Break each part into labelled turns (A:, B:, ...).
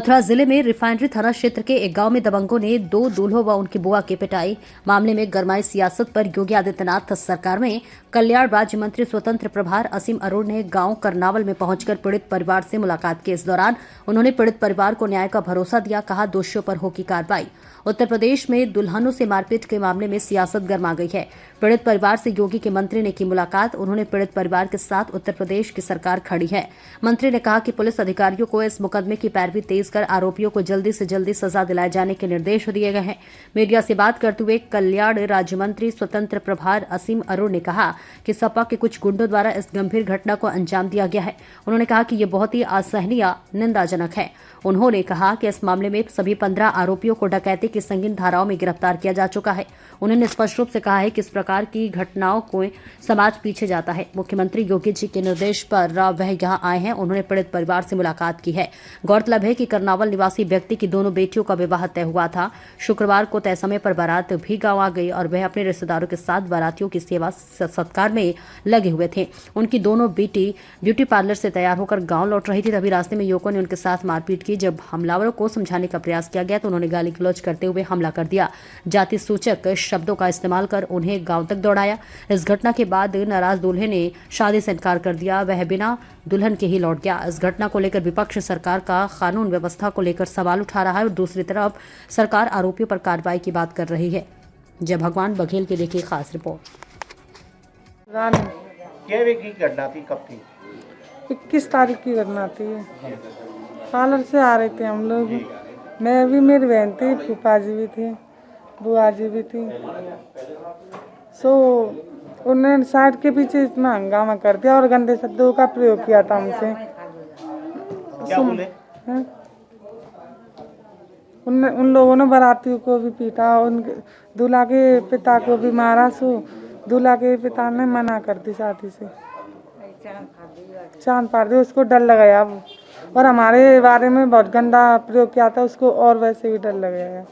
A: मथुरा जिले में रिफाइनरी थाना क्षेत्र के एक गांव में दबंगों ने 2 दूल्हों व उनकी बुआ की पिटाई मामले में गरमाई सियासत पर योगी आदित्यनाथ सरकार में कल्याण राज्य मंत्री स्वतंत्र प्रभार असीम अरोड़ ने गांव करनावल में पहुंचकर पीड़ित परिवार से मुलाकात की। इस दौरान उन्होंने पीड़ित परिवार को न्याय का भरोसा दिया। कहा, दोषियों पर होगी कार्रवाई। उत्तर प्रदेश में दुल्हनों से मारपीट के मामले में सियासत गरमा गई है। पीड़ित परिवार से योगी के मंत्री ने की मुलाकात। उन्होंने पीड़ित परिवार के साथ उत्तर प्रदेश की सरकार खड़ी है। मंत्री ने कहा कि पुलिस अधिकारियों को इस मुकदमे की पैरवी तेज कर आरोपियों को जल्दी से जल्दी सजा दिलाए जाने के निर्देश दिए गए हैं। मीडिया से बात करते हुए कल्याण राज्य मंत्री स्वतंत्र प्रभार असीम अरोड़ ने कहा कि सपा के कुछ गुंडों द्वारा इस गंभीर घटना को अंजाम दिया गया है। उन्होंने कहा कि यह बहुत ही असहनीय निंदाजनक है। उन्होंने कहा कि इस मामले में सभी 15 आरोपियों को डकैती की संगीन धाराओं में गिरफ्तार किया जा चुका है। उन्होंने स्पष्ट रूप से कहा है कि इस प्रकार की घटनाओं को समाज पीछे जाता है। मुख्यमंत्री योगी जी के निर्देश पर वह यहां आए हैं। उन्होंने पीड़ित परिवार से मुलाकात की है। गौरतलब है कि करनावल निवासी व्यक्ति की दोनों बेटियों का विवाह तय हुआ था। शुक्रवार को तय समय पर बारात भी गांव आ गई और वह अपने रिश्तेदारों के साथ बारातियों की सेवा सत्कार में लगे हुए थे। उनकी दोनों बेटी ब्यूटी पार्लर से तैयार होकर गांव लौट रही थी। तभी रास्ते में युवकों ने उनके साथ मारपीट की। जब हमलावरों को समझाने का प्रयास किया गया तो उन्होंने गाली गलौज करते हुए हमला कर दिया। जाति सूचक शब्दों का इस्तेमाल कर उन्हें गांव तक दौड़ाया। इस घटना के बाद नाराज दूल्हे ने शादी से इनकार कर दिया। वह बिना दुल्हन के ही लौट गया। इस घटना को लेकर विपक्ष सरकार का कानून व्यवस्था को लेकर सवाल उठा रहा है और दूसरी तरफ सरकार आरोपियों पर कार्रवाई की बात कर रही है। जय भगवान बघेल की देखिए खास रिपोर्ट।
B: घटना थी, कब थी?
C: 21 तारीख की घटना थी। पार्लर से आ रहे थे हम लोग। मैं भी, मेरी बहन थी, फूफा जी भी थे, बुआ जी भी थी। उन्होंने साइड के पीछे इतना हंगामा कर दिया और गंदे शब्दों का प्रयोग किया था हमसे।
B: क्या बोले?
C: उन लोगों ने बारातियों को भी पीटा, उनके दूल्हा के पिता को भी मारा। दूल्हा के पिता ने मना कर दी शादी से, चांद फाड़ दी। उसको डर लगाया और हमारे बारे में बहुत गंदा प्रयोग किया था, उसको और वैसे भी डर लगाया।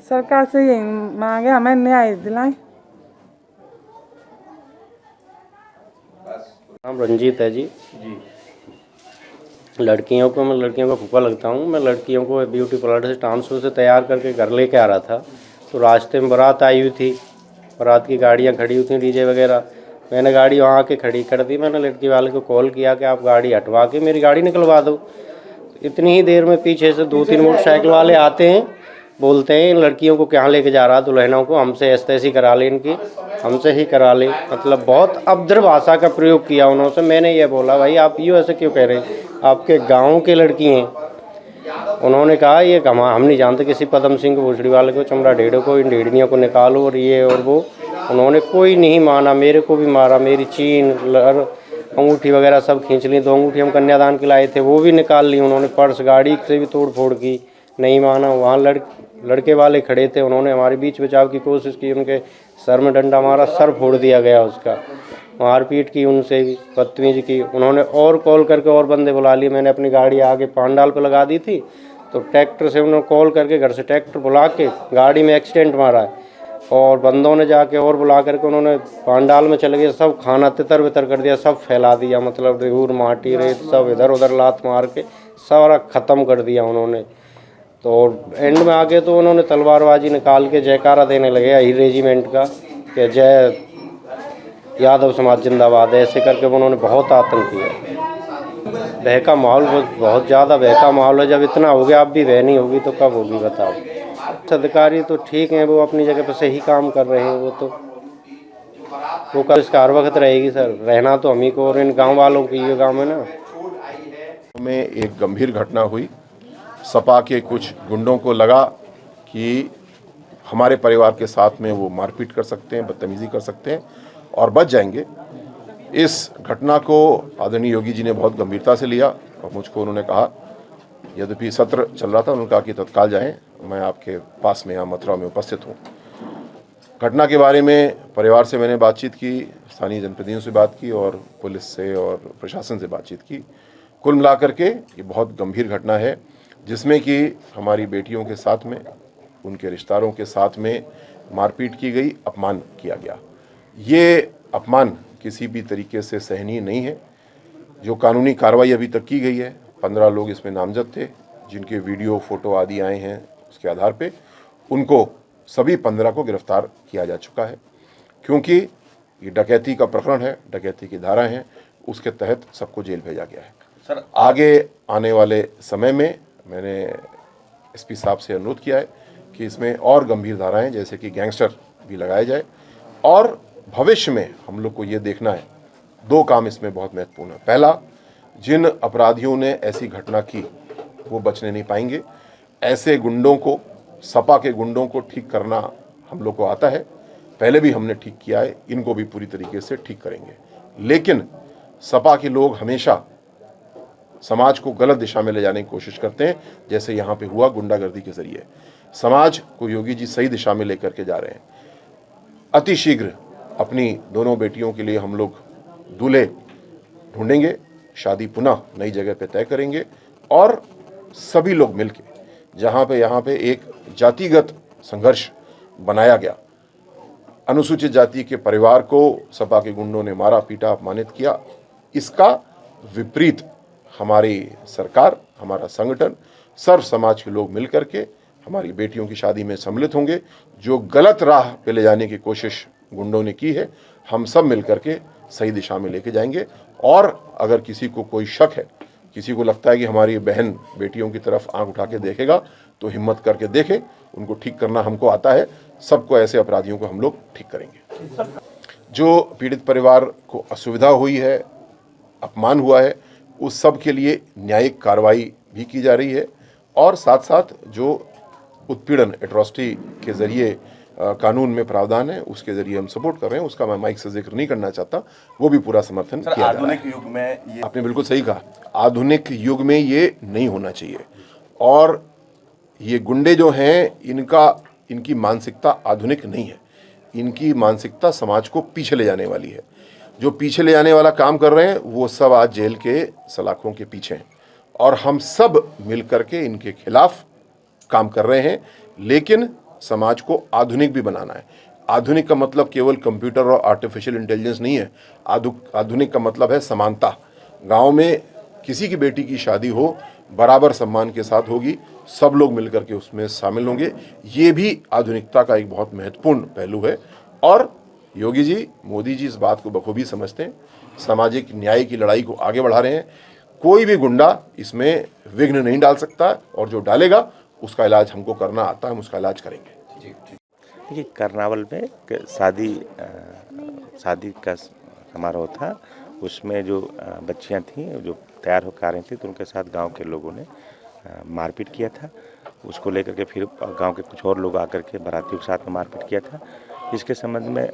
C: सरकार से यही मांगे हमें न्याय दिलाएं।
D: नाम रंजीत है जी। लड़कियों का फूफा लगता हूँ। मैं लड़कियों को ब्यूटी पार्लर से ट्रांसफर से तैयार करके घर लेके आ रहा था तो रास्ते में बारात आई हुई थी। बारात की गाड़ियाँ खड़ी हुई थी, डीजे वगैरह। मैंने गाड़ी वहाँ आके खड़ी कर दी। मैंने लड़की वाले को कॉल किया कि आप गाड़ी हटवा के मेरी गाड़ी निकलवा दो। इतनी ही देर में पीछे से 2-3 मोटरसाइकिल वाले आते हैं, बोलते हैं लड़कियों को कहाँ लेके जा रहा, दुल्हनों को हमसे ऐसी करा ले, इनकी हमसे ही करा ले। मतलब बहुत अभद्र भाषा का प्रयोग किया उन्होंने। मैंने ये बोला, भाई आप यूँ ऐसे क्यों कह रहे हैं, आपके गाँव के लड़की हैं। उन्होंने कहा ये हम नहीं जानते, किसी पदम सिंह भोसड़ी वाले को, चमड़ा ढेड़ों को, इन ढेड़नियों को निकालो और ये और वो। उन्होंने कोई नहीं माना, मेरे को भी मारा। मेरी चीन अंगूठी वगैरह सब खींच ली। 2 अंगूठी हम कन्यादान के लाए थे वो भी निकाल ली उन्होंने। पर्स गाड़ी से भी तोड़ फोड़ की, नहीं माना। वहाँ लड़के वाले खड़े थे, उन्होंने हमारे बीच बचाव की कोशिश की। उनके सर में डंडा मारा, सर फोड़ दिया गया उसका। मारपीट की, उनसे भी बदतमीजी की। उन्होंने और कॉल करके और बंदे बुला लिए। मैंने अपनी गाड़ी आगे पांडाल पर लगा दी थी तो ट्रैक्टर से उन्होंने कॉल करके घर से ट्रैक्टर बुला के गाड़ी में एक्सीडेंट मारा है। और बंदों ने जाके और बुला करके उन्होंने पांडाल में चले गए, सब खाना तितर बितर कर दिया, सब फैला दिया। मतलब रेहूर माटी रेत सब इधर उधर लात मार के सारा ख़त्म कर दिया उन्होंने। तो एंड में आके तो उन्होंने तलवारबाजी निकाल के जयकारा देने लगे ही रेजिमेंट का कि जय यादव समाज जिंदाबाद। ऐसे करके उन्होंने बहुत आतंक किया। बहका माहौल, बहुत ज़्यादा बहका माहौल है। जब इतना हो गया, अब भी बह नहीं होगी तो कब होगी बताओ। अधिकारी तो ठीक हैं, वो अपनी जगह पर सही काम कर रहे हैं। वो कल इसका हर वक्त रहेगी सर। रहना तो हम ही को और इन गाँव वालों की ये गाँव है ना।
E: में एक गंभीर घटना हुई। सपा के कुछ गुंडों को लगा कि हमारे परिवार के साथ में वो मारपीट कर सकते हैं, बदतमीजी कर सकते हैं और बच जाएंगे। इस घटना को आदरणीय योगी जी ने बहुत गंभीरता से लिया और मुझको उन्होंने कहा, यद्यपि सत्र चल रहा था, उन्होंने कहा कि तत्काल जाएं, मैं आपके पास में यहाँ मथुरा में उपस्थित हूँ। घटना के बारे में परिवार से मैंने बातचीत की, स्थानीय जनप्रतिनिधियों से बात की और पुलिस से और प्रशासन से बातचीत की। कुल मिलाकर के ये बहुत गंभीर घटना है जिसमें कि हमारी बेटियों के साथ में, उनके रिश्तेदारों के साथ में मारपीट की गई, अपमान किया गया। ये अपमान किसी भी तरीके से सहनीय नहीं है। जो कानूनी कार्रवाई अभी तक की गई है 15 लोग इसमें नामजद थे, जिनके वीडियो फोटो आदि आए हैं उसके आधार पे उनको सभी 15 को गिरफ्तार किया जा चुका है। क्योंकि ये डकैती का प्रकरण है, डकैती की धारा है, उसके तहत सबको जेल भेजा गया है।
B: सर
E: आगे आने वाले समय में मैंने एसपी साहब से अनुरोध किया है कि इसमें और गंभीर धाराएं जैसे कि गैंगस्टर भी लगाए जाए, और भविष्य में हम लोग को ये देखना है, 2 काम इसमें बहुत महत्वपूर्ण है। पहला, जिन अपराधियों ने ऐसी घटना की वो बचने नहीं पाएंगे। ऐसे गुंडों को, सपा के गुंडों को ठीक करना हम लोग को आता है, पहले भी हमने ठीक किया है, इनको भी पूरी तरीके से ठीक करेंगे। लेकिन सपा के लोग हमेशा समाज को गलत दिशा में ले जाने की कोशिश करते हैं, जैसे यहाँ पे हुआ गुंडागर्दी के जरिए। समाज को योगी जी सही दिशा में लेकर के जा रहे हैं। अतिशीघ्र अपनी दोनों बेटियों के लिए हम लोग दूल्हे ढूंढेंगे, शादी पुनः नई जगह पे तय करेंगे, और सभी लोग मिलके जहाँ पे यहाँ पे एक जातिगत संघर्ष बनाया गया, अनुसूचित जाति के परिवार को सपा के गुंडों ने मारा पीटा अपमानित किया, इसका विपरीत हमारी सरकार, हमारा संगठन, सर्व समाज के लोग मिलकर के हमारी बेटियों की शादी में सम्मिलित होंगे। जो गलत राह पे ले जाने की कोशिश गुंडों ने की है, हम सब मिलकर के सही दिशा में लेके जाएंगे। और अगर किसी को कोई शक है, किसी को लगता है कि हमारी बहन बेटियों की तरफ आंख उठा के देखेगा, तो हिम्मत करके देखे, उनको ठीक करना हमको आता है। सबको, ऐसे अपराधियों को हम लोग ठीक करेंगे। जो पीड़ित परिवार को असुविधा हुई है, अपमान हुआ है, उस सब के लिए न्यायिक कार्रवाई भी की जा रही है, और साथ साथ जो उत्पीड़न एट्रॉसिटी के जरिए कानून में प्रावधान है, उसके जरिए हम सपोर्ट कर रहे हैं। उसका मैं माइक से जिक्र नहीं करना चाहता, वो भी पूरा समर्थन किया जा रहा है।
B: आधुनिक युग में ये
E: आपने बिल्कुल सही कहा, आधुनिक युग में ये नहीं होना चाहिए। और ये गुंडे जो हैं, इनकी मानसिकता आधुनिक नहीं है, इनकी मानसिकता समाज को पीछे ले जाने वाली है। जो पीछे ले जाने वाला काम कर रहे हैं, वो सब आज जेल के सलाखों के पीछे हैं, और हम सब मिलकर के इनके खिलाफ काम कर रहे हैं। लेकिन समाज को आधुनिक भी बनाना है। आधुनिक का मतलब केवल कंप्यूटर और आर्टिफिशियल इंटेलिजेंस नहीं है। आधुनिक का मतलब है समानता। गांव में किसी की बेटी की शादी हो, बराबर सम्मान के साथ होगी, सब लोग मिलकर के उसमें शामिल होंगे। ये भी आधुनिकता का एक बहुत महत्वपूर्ण पहलू है, और योगी जी, मोदी जी इस बात को बखूबी समझते हैं, सामाजिक न्याय की लड़ाई को आगे बढ़ा रहे हैं। कोई भी गुंडा इसमें विघ्न नहीं डाल सकता, और जो डालेगा उसका इलाज हमको करना आता है, हम उसका इलाज करेंगे।
F: देखिए, करनावल में शादी का समारोह था। उसमें जो बच्चियां थीं जो तैयार होकर आ रही थी, तो उनके साथ गांव के लोगों ने मारपीट किया था। उसको लेकर के फिर गांव के कुछ और लोग आकर के बारातियों के साथ में मारपीट किया था। इसके संबंध में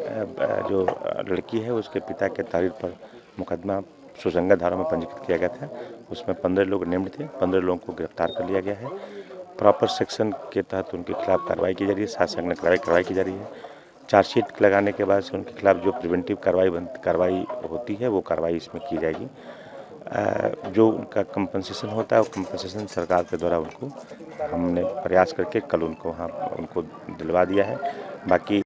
F: जो लड़की है, उसके पिता के तारीर पर मुकदमा सुसंगत धारा में पंजीकृत किया गया था। उसमें 15 लोग नेम्ड थे, 15 लोगों को गिरफ्तार कर लिया गया है। प्रॉपर सेक्शन के तहत उनके खिलाफ कार्रवाई की जा रही है, साथ संग कार्रवाई की जा रही है। चार्जशीट लगाने के बाद से उनके खिलाफ जो प्रिवेंटिव कार्रवाई होती है, वो कार्रवाई इसमें की जाएगी। जो उनका कंपनसेशन होता है, वो कंपनसेशन सरकार के द्वारा उनको हमने प्रयास करके कल उनको दिलवा दिया है। बाकी